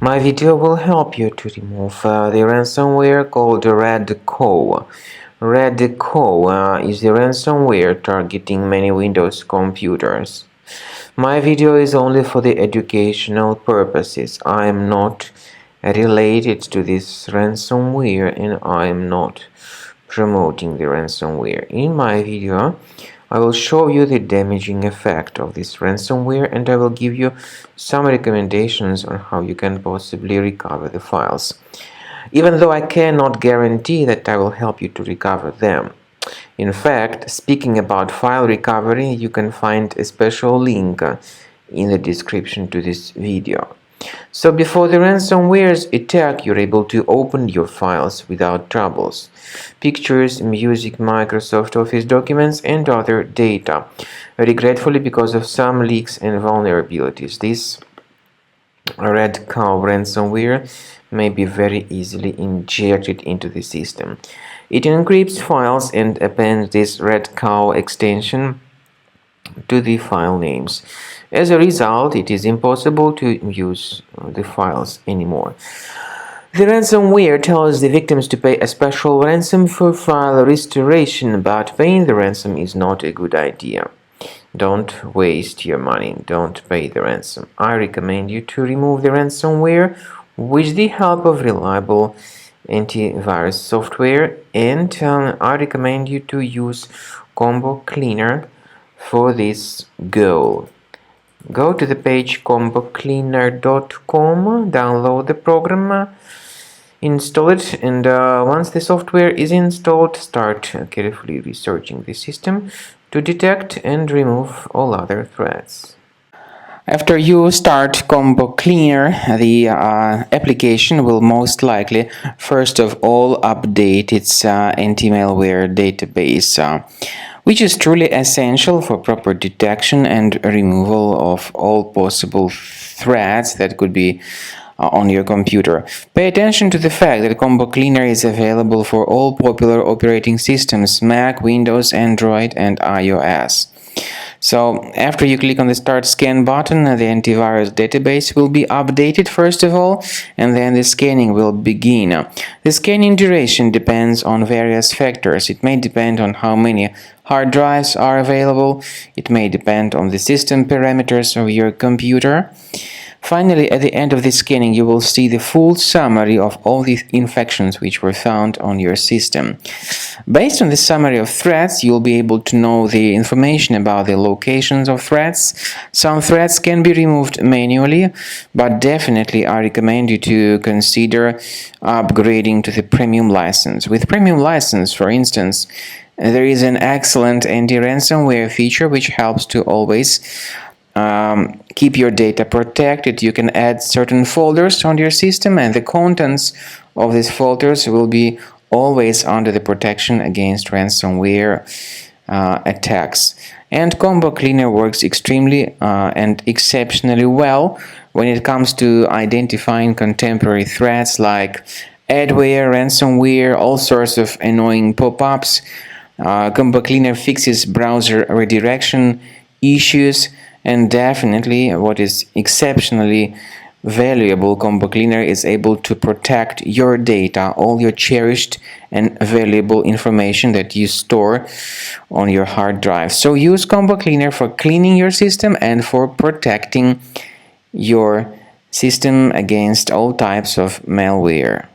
My video will help you to remove the ransomware called REDKAW. REDKAW is the ransomware targeting many Windows computers. My video is only for the educational purposes. I am not related to this ransomware and I am not promoting the ransomware. In my video, I will show you the damaging effect of this ransomware and I will give you some recommendations on how you can possibly recover the files. Even though I cannot guarantee that I will help you to recover them. In fact, speaking about file recovery, you can find a special link in the description to this video. So before the ransomware's attack, you're able to open your files without troubles. Pictures, music, Microsoft Office documents, and other data. Regretfully, because of some leaks and vulnerabilities, this REDKAW ransomware may be very easily injected into the system. It encrypts files and appends this REDKAW extension to the file names. As a result, it is impossible to use the files anymore. The ransomware tells the victims to pay a special ransom for file restoration, but paying the ransom is not a good idea. Don't waste your money. Don't pay the ransom. I recommend you to remove the ransomware with the help of reliable antivirus software, and I recommend you to use Combo Cleaner for this goal. Go to the page combocleaner.com, download the program, install it, and once the software is installed, start carefully researching the system to detect and remove all other threats. After you start Combo Cleaner, the application will most likely first of all update its anti-malware database, which is truly essential for proper detection and removal of all possible threats that could be on your computer. Pay attention to the fact that Combo Cleaner is available for all popular operating systems: Mac, Windows, Android, and iOS. So after you click on the Start Scan button, the antivirus database will be updated first of all, and then the scanning will begin. The scanning duration depends on various factors. It may depend on how many hard drives are available. It may depend on the system parameters of your computer. Finally, at the end of the scanning, you will see the full summary of all the infections which were found on your system. Based on the summary of threats, you'll be able to know the information about the locations of threats. Some threats can be removed manually, but definitely I recommend you to consider upgrading to the premium license. With premium license, for instance, there is an excellent anti-ransomware feature which helps to always keep your data protected. You can add certain folders on your system, and the contents of these folders will be always under the protection against ransomware attacks. And Combo Cleaner works extremely and exceptionally well when it comes to identifying contemporary threats like adware, ransomware, all sorts of annoying pop-ups. Combo Cleaner fixes browser redirection issues. And definitely, what is exceptionally valuable, Combo Cleaner is able to protect your data, all your cherished and valuable information that you store on your hard drive. So use Combo Cleaner for cleaning your system and for protecting your system against all types of malware.